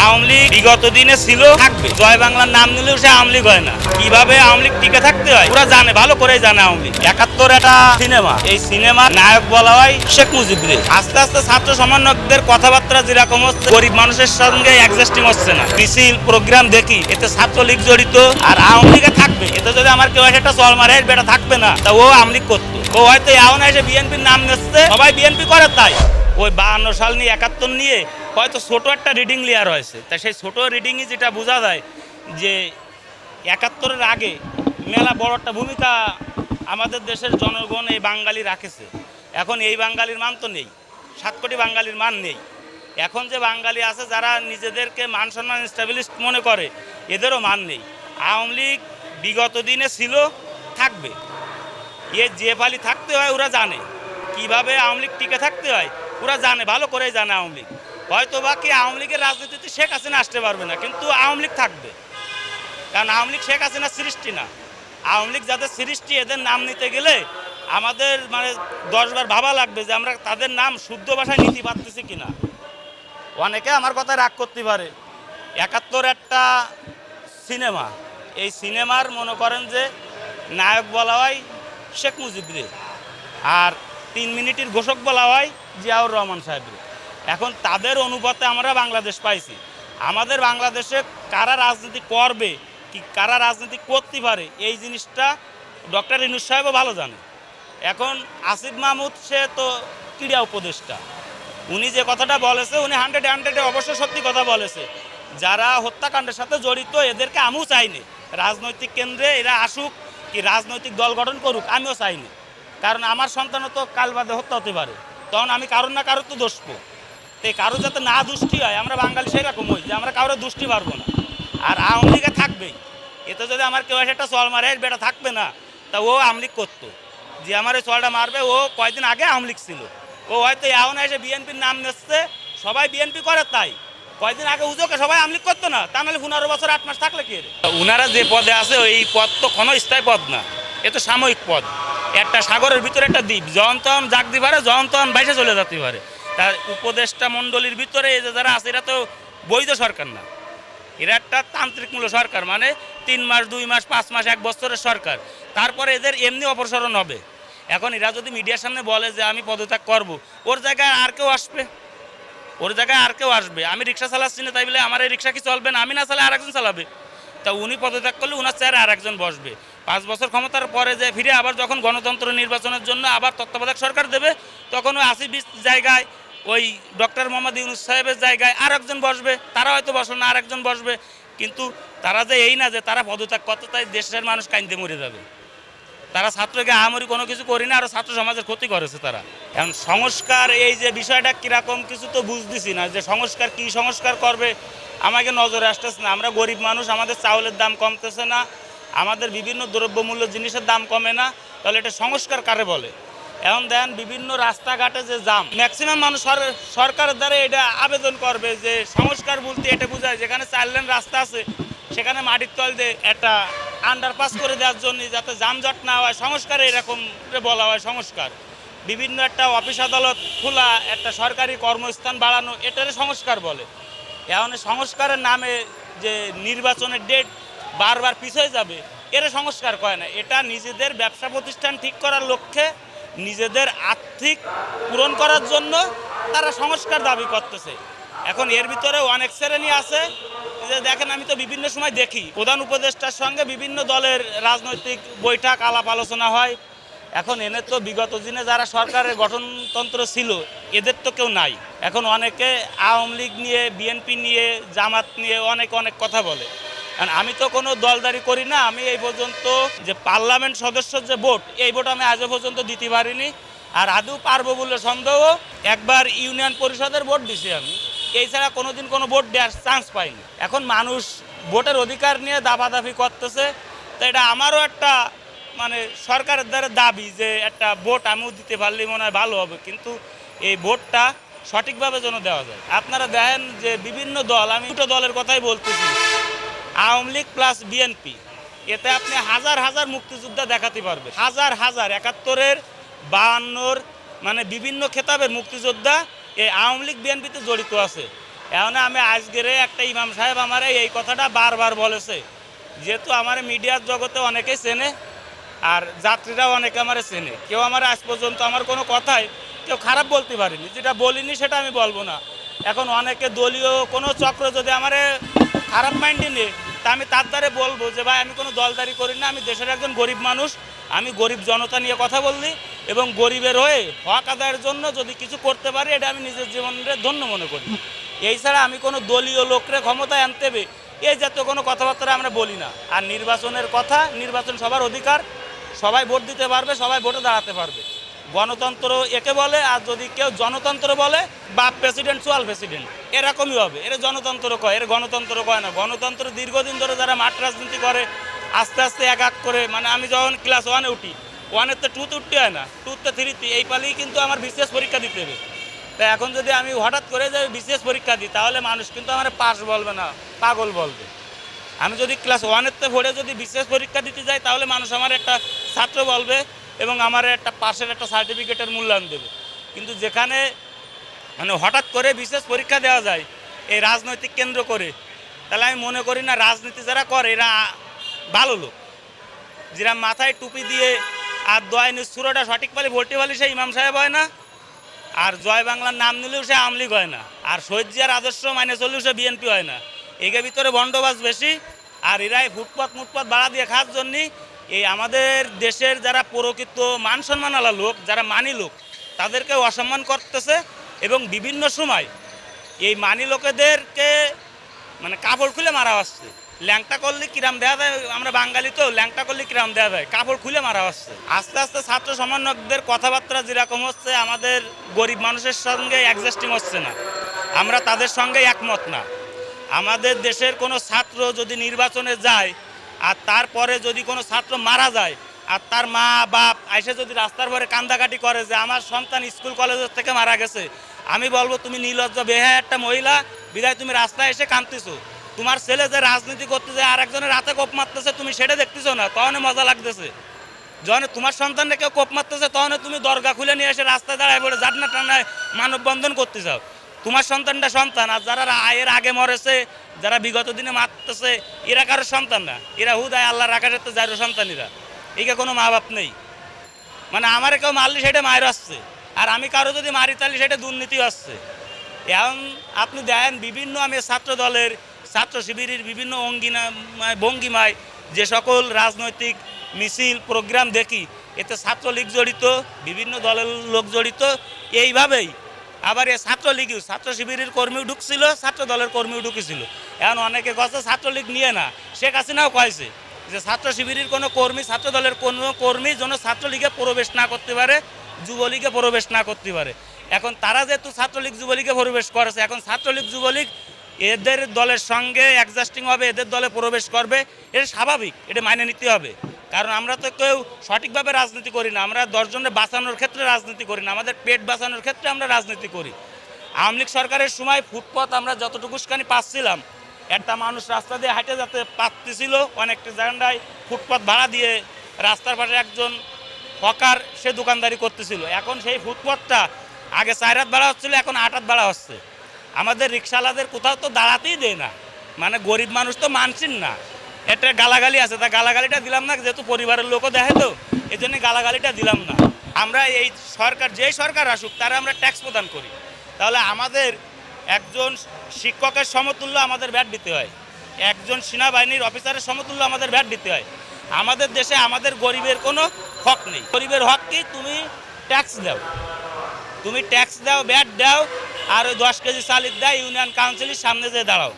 আওয়ামী লীগ বিগত দিনে ছিল, থাকবে। জয় বাংলার নাম নিলেও সে আওয়ামী লীগ হয় না। কিভাবে আওয়ামী লীগ টিকে থাকতে হয় ওরা জানে, ভালো করেই জানে। আওয়ামী লীগ ৭১ একটা সিনেমা, এই সিনেমার নায়ক বলা হয় শেখ মুজিবরে। আস্তে আস্তে ছাত্র সমন্বয়কদের কথাবার্তা যেরকম হচ্ছে, গরিব মানুষের সঙ্গে অ্যাডজাস্টিং হচ্ছে না। মিছিল প্রোগ্রাম দেখি, এতে ছাত্রলীগ জড়িত আর আওয়ামী লীগে থাকবে। এতে যদি আমার কেউ একটা চল মারে বেটা থাকবে না, তা ও আওয়ামী লীগ করতো। ও হয়তো এখন এসে বিএনপির নাম নিচ্ছে, সবাই বিএনপি করে তাই। ওই ৫২ সাল নিয়ে ৭১ নিয়ে হয়তো ছোট একটা রিডিং লেয়ার হয়েছে। তা সেই ছোট রিডিংই যেটা বোঝা যায় যে ৭১-এর আগে মেলা বড় একটা ভূমিকা আমাদের দেশের জনগণ এই বাঙালি রাখেছে। এখন এই বাঙালির মান তো নেই, ৭ কোটি বাঙালির মান নেই। এখন যে বাঙালি আছে যারা নিজেদেরকে মান সম্মান স্ট্যাবলিশড মনে করে, এদেরও মান নেই। আওয়ামী লীগ বিগত দিনে ছিল, থাকবে। যে ফালি থাকতে হয় ওরা জানে, কিভাবে আওয়ামী লীগ টিকে থাকতে হয় ওরা জানে, ভালো করেই জানে। আওয়ামী লীগ হয়তো বাকি আওয়ামী লীগের রাজনীতিতে শেখ হাসিনা আসতে পারবে না, কিন্তু আওয়ামী লীগ থাকবে। কারণ আওয়ামী লীগ শেখ হাসিনার সৃষ্টি না। আওয়ামী লীগ যাদের সৃষ্টি, এদের নাম নিতে গেলে আমাদের 10 বার ভাবা লাগবে যে আমরা তাদের নাম শুদ্ধ ভাষায় নিতে পারতেছি কিনা। অনেকে আমার কথা রাগ করতে পারে। ৭১ একটা সিনেমা, এই সিনেমার মনে করেন যে নায়ক বলা হয় শেখ মুজিবরে, আর 3 মিনিটের ঘোষক বলা হয় জিয়াউর রহমান সাহেবরে। এখন তাদের অনুপাতে আমরা বাংলাদেশ পাইছি। আমাদের বাংলাদেশে কারা রাজনীতি করবে, কি কারা রাজনীতি করতে পারে, এই জিনিসটা ডক্টর ইউনূস সাহেবও ভালো জানে। এখন আসিফ মাহমুদ সে তো ক্রীড়া উপদেষ্টা, উনি যে কথাটা বলেছে উনি 100-100 অবশ্যই সত্যি কথা বলেছে। যারা হত্যাকাণ্ডের সাথে জড়িত এদেরকে আমিও চাইনি রাজনৈতিক কেন্দ্রে এরা আসুক, কি রাজনৈতিক দল গঠন করুক, আমিও চাইনি। কারণ আমার সন্তানও তো কাল বাদে হত্যা হতে পারে, তখন আমি কারোর না কারোর তো দোষবো। তো কারো যাতে না দুষ্টি হয়, আমরা বাঙালি সেরকম হই যে আমরা কারোর দুষ্টি পারবো না। আর আওয়ামী লীগে থাকবেই। এতে যদি আমার কেউ একটা চল মারে বেটা থাকবে না, তা ও আওয়ামী লীগ করতো। যে আমার এই চলটা মারবে ও কয়েকদিন আগে আওয়ামী লীগ ছিল। ও হয়তো এখন এসে বিএনপির নাম নিচ্ছে, সবাই বিএনপি করে তাই। কয়েকদিন আগে উজোকে সবাই আওয়ামী লীগ করতো না, তা নাহলে 15 বছর 8 মাস থাকলে কি? ওনারা যে পদে আছে এই পদ তো কোনো স্থায়ী পদ না, এ তো সাময়িক পদ। একটা সাগরের ভিতরে একটা দ্বীপ, যখন তখন জাগতে পারে, যখন তখন বাইরে চলে যেতে পারে। তার উপদেষ্টা মণ্ডলীর ভিতরে এই যে যারা আছে এরা তো বৈধ সরকার না, এরা একটা তান্ত্রিকমূলক সরকার। 3 মাস 2 মাস 5 মাস 1 বছরের সরকার, তারপরে এদের এমনি অপসারণ হবে। এখন এরা যদি মিডিয়ার সামনে বলে যে আমি পদত্যাগ করব, ওর জায়গায় আর কেউ আসবে, ওর জায়গায় আর কেউ আসবে। আমি রিক্সা চালাচ্ছি না তাই বলে আমার এই রিক্সা কি চলবে না? আমি না চালে আরেকজন চালাবে। তা উনি পদত্যাগ করলে ওনার চেয়ারে আরেকজন বসবে। 5 বছর ক্ষমতার পরে যে ফিরে আবার যখন গণতন্ত্র নির্বাচনের জন্য আবার তত্ত্বাবধায়ক সরকার দেবে, তখন ওই আসিফ জায়গায় ওই ডক্টর মোহাম্মদ ইউনূস সাহেবের জায়গায় আর একজন বসবে। তারা হয়তো বসবে না, আর একজন বসবে। কিন্তু তারা যে এই না যে তারা পদত্যাগ করতে, তাই দেশের মানুষ কাইন্দে মরে যাবে। তারা ছাত্রকে আহামরি কোনো কিছু করি না, আরও ছাত্র সমাজের ক্ষতি করেছে তারা। এখন সংস্কার এই যে বিষয়টা কীরকম কিছু তো বুঝতেছি না, যে সংস্কার কি সংস্কার করবে আমাকে নজরে আসতেছে না। আমরা গরিব মানুষ, আমাদের চাউলের দাম কমতেছে না, আমাদের বিভিন্ন দ্রব্যমূল্য জিনিসের দাম কমে না, তাহলে এটা সংস্কার কারে বলে? এখন দেখেন বিভিন্ন রাস্তাঘাটে যে জাম, ম্যাক্সিমাম মানুষ সরকারের দ্বারা এটা আবেদন করবে যে সংস্কার বলতে এটা বোঝায় যেখানে 4 লেন রাস্তা আছে সেখানে মাটির তল দিয়ে একটা আন্ডারপাস করে দেওয়ার জন্য যাতে যানজট না হয়, সংস্কার এরকম বলা হয় সংস্কার। বিভিন্ন একটা অফিস আদালত খোলা, একটা সরকারি কর্মস্থান বাড়ানো, এটারে সংস্কার বলে। এখন সংস্কারের নামে যে নির্বাচনের ডেট বারবার পিছিয়ে যাবে, এরা সংস্কার করে না। এটা নিজেদের ব্যবসা প্রতিষ্ঠান ঠিক করার লক্ষ্যে, নিজেদের আর্থিক পূরণ করার জন্য তারা সংস্কার দাবি করতেছে। এখন এর ভিতরে অনেক শ্রেণী আছে যে দেখেন, আমি তো বিভিন্ন সময় দেখি প্রধান উপদেষ্টার সঙ্গে বিভিন্ন দলের রাজনৈতিক বৈঠক আলাপ আলোচনা হয়। এখন এনে তো বিগত দিনে যারা সরকারের গঠনতন্ত্র ছিল এদের তো কেউ নাই। এখন অনেকে আওয়ামী লীগ নিয়ে, বিএনপি নিয়ে, জামাত নিয়ে অনেক কথা বলে। কারণ আমি তো কোনো দলদারি করি না। আমি এই পর্যন্ত যে পার্লামেন্ট সদস্যর যে ভোট, এই ভোট আমি আজও পর্যন্ত দিতে পারিনি, আর আদৌ পারবো বলে সন্দেহ। একবার ইউনিয়ন পরিষদের ভোট দিছি আমি, এই ছাড়া কোনোদিন কোনো ভোট দেওয়ার চান্স পাইনি। এখন মানুষ ভোটের অধিকার নিয়ে দাবাদাবি করতেছে, তো এটা আমারও একটা সরকারের দ্বারা দাবি যে একটা ভোট আমিও দিতে পারলেই মনে হয় ভালো হবে, কিন্তু এই ভোটটা সঠিকভাবে যেন দেওয়া যায়। আপনারা দেখেন যে বিভিন্ন দল, আমি 2টো দলের কথাই বলতেছি, আওয়ামী লীগ প্লাস বিএনপি, এতে আপনি হাজার হাজার মুক্তিযোদ্ধা দেখাতে পারবেন, হাজার হাজার ৭১-এর ৫২-র বিভিন্ন খেতাবের মুক্তিযোদ্ধা এই আওয়ামী লীগ বিএনপিতে জড়িত আছে। এখন আমি আজকের একটা ইমাম সাহেব আমার এই কথাটা বারবার বলেছে, যেহেতু আমার মিডিয়ার জগতে অনেকেই চেনে আর যাত্রীরাও অনেকে আমার চেনে, কেউ আমার আজ পর্যন্ত আমার কোনো কথাই কেউ খারাপ বলতে পারেনি, যেটা বলিনি সেটা আমি বলবো না। এখন অনেকে দলীয় কোনো চক্র যদি আমার খারাপ মাইন্ডে নিয়ে, তা আমি তার দ্বারে বলবো যে ভাই আমি কোনো দলদারি করি না, আমি দেশের একজন গরিব মানুষ, আমি গরিব জনতা নিয়ে কথা বললি এবং গরিবের হয়ে হক আদায়ের জন্য যদি কিছু করতে পারি এটা আমি নিজের জীবনের ধন্য মনে করি। এই ছাড়া আমি কোনো দলীয় লোকরে ক্ষমতায় আনতে হবে এই জাতীয় কোনো কথাবার্তা আমরা বলি না। আর নির্বাচনের কথা, নির্বাচন সবার অধিকার, সবাই ভোট দিতে পারবে, সবাই ভোটে দাঁড়াতে পারবে। গণতন্ত্র একে বলে, আর যদি কেউ জনতন্ত্র বলে বা প্রেসিডেন্ট চুয়াল প্রেসিডেন্ট এরকমই হবে। এর জনতন্ত্র কয়, এর গণতন্ত্র কয় না। গণতন্ত্র দীর্ঘদিন ধরে যারা মাঠ রাজনীতি করে আস্তে আস্তে এক এক করে, মানে আমি যখন ক্লাস 1-এ উঠি, 1-এর তো 2-তে উঠতে হয় না, 2-তে 3-তে, এই পালেই কিন্তু আমার বিশেষ পরীক্ষা দিতে হবে। তাই এখন যদি আমি হঠাৎ করে যে বিশেষ পরীক্ষা দিই তাহলে মানুষ কিন্তু আমার পাস বলবে না, পাগল বলবে। আমি যদি ক্লাস 1-এতে পড়ে যদি বিশেষ পরীক্ষা দিতে যাই তাহলে মানুষ আমার একটা ছাত্র বলবে এবং আমার একটা পাশের একটা সার্টিফিকেটের মূল্যায়ন দেবে। কিন্তু যেখানে মানে হঠাৎ করে বিশেষ পরীক্ষা দেওয়া যায় এই রাজনৈতিক কেন্দ্র করে, তাহলে আমি মনে করি না রাজনীতি যারা করে এরা ভালো লোক। যারা মাথায় টুপি দিয়ে আর দোয়াইনের সুরোটা সঠিক পালি ভোল্টি পালি সে ইমাম সাহেব হয় না, আর জয় বাংলার নাম নিলেও সে আওয়ামী লীগ হয় না, আর শহীদ জিয়ার আদর্শ মাইনে চললেও সে বিএনপি হয় না। একে ভিতরে বন্ডবাজ বেশি, আর এরাই ফুটপাত ভাড়া দিয়ে খাওয়ার জন্যই এই আমাদের দেশের যারা প্রকৃত মান সম্মানওয়ালা লোক, যারা মানি লোক, তাদেরকে অসম্মান করতেছে এবং বিভিন্ন সময় এই মানি লোকেদেরকে মানে কাপড় খুলে মারা হচ্ছে। ল্যাংটা করলে কিরাম দেওয়া যায়, আমরা বাঙালি তো, ল্যাংটা করলে কিরাম দেওয়া যায়, কাপড় খুলে মারা হচ্ছে। আস্তে আস্তে ছাত্র সমন্বয়কদের কথাবার্তা যেরকম হচ্ছে আমাদের গরিব মানুষের সঙ্গে অ্যাডজাস্টিং হচ্ছে না, আমরা তাদের সঙ্গে একমত না। আমাদের দেশের কোনো ছাত্র যদি নির্বাচনে যায় আর তারপরে যদি কোনো ছাত্র মারা যায় আর তার মা বাপ এসে যদি রাস্তার পরে কান্দাকাটি করে যে আমার সন্তান স্কুল কলেজের থেকে মারা গেছে, আমি বলবো তুমি নির্লজ্জ বেহায়া একটা মহিলা, বিদায় তুমি রাস্তায় এসে কাঁদতেছো। তোমার ছেলে যে রাজনীতি করতে যায় আর একজনের রাতে কোপ মারতেছে তুমি সেটা দেখতেছো না, তখন মজা লাগতেছে। যখন তোমার সন্তানকে কেউ কোপ মারতেছে তখন তুমি দরগা খুলে নিয়ে এসে রাস্তায় দাঁড়ায় পড়ে জান্নাত টান্নায় মানববন্ধন করতে চাও। তোমার সন্তানটা সন্তান, আর যারা এর আগে মরেছে, যারা বিগত দিনে মারতেছে, এরা কারোর সন্তান না, এরা হুদায় আল্লাহর আকাশের তো যারও সন্তানেরা, একে কোনো মা বাপ নেই। মানে আমার কেউ মারলে সেটা মায়ের আসছে, আর আমি কারো যদি মারি তাহলে সেটা দুর্নীতি আসছে। এখন আপনি দেখেন বিভিন্ন আমি ছাত্র দলের, ছাত্র শিবিরের বিভিন্ন ভঙ্গিমায় যে সকল রাজনৈতিক মিছিল প্রোগ্রাম দেখি, এতে ছাত্রলীগ জড়িত, বিভিন্ন দলের লোক জড়িত। এইভাবেই আবার এই ছাত্রলীগও, ছাত্র শিবিরের কর্মীও ঢুকছিল, ছাত্র দলের কর্মীও ঢুকেছিল। এখন অনেকে কথা ছাত্রলীগ নিয়ে না, শেখ হাসিনাও কয়েছে যে ছাত্র শিবিরের কোনো কর্মী, ছাত্র দলের কোনো কর্মী যেন ছাত্রলীগে প্রবেশ না করতে পারে, যুবলীগে প্রবেশ না করতে পারে। এখন তারা যেহেতু ছাত্রলীগ যুবলীগে প্রবেশ করেছে, এখন ছাত্রলীগ যুবলীগ এদের দলের সঙ্গে অ্যাডজাস্টিং হবে, এদের দলে প্রবেশ করবে, এটা স্বাভাবিক, এটা মাইনে নিতে হবে। কারণ আমরা তো কেউ সঠিকভাবে রাজনীতি করি না, আমরা 10 জনের বাঁচানোর ক্ষেত্রে রাজনীতি করি না, আমাদের পেট বাঁচানোর ক্ষেত্রে আমরা রাজনীতি করি। আওয়ামী লীগ সরকারের সময় ফুটপথ আমরা যতটুকুখানি পাচ্ছিলাম, একটা মানুষ রাস্তা দিয়ে হাঁটে যেতে পারতেছিল, অনেকটা জায়গায় ফুটপথ ভাড়া দিয়ে রাস্তার পাশে একজন হকার সে দোকানদারি করতেছিল। এখন সেই ফুটপথটা আগে 4 হাত ভাড়া হচ্ছিল, এখন 8 হাত ভাড়া হচ্ছে। আমাদের রিক্সাওয়ালাদের কোথাও তো দাঁড়াতেই দেয় না, মানে গরিব মানুষ তো মানছেন না। এটা গালাগালি আছে, তা গালাগালিটা দিলাম না, যেহেতু পরিবারের লোকও দেখে তো এই জন্য গালাগালিটা দিলাম না। আমরা এই সরকার, যেই সরকার আসুক তারা আমরা ট্যাক্স প্রদান করি, তাহলে আমাদের একজন শিক্ষকের সমতুল্য আমাদের ভ্যাট দিতে হয়, একজন সেনাবাহিনীর অফিসারের সমতুল্য আমাদের ভ্যাট দিতে হয়। আমাদের দেশে আমাদের গরিবের কোনো হক নেই। গরিবের হক কি? তুমি ট্যাক্স দাও, তুমি ট্যাক্স দাও, ভ্যাট দাও, আর ওই 10 কেজি চালের দাও, ইউনিয়ন কাউন্সিলের সামনে যেয়ে দাঁড়াও।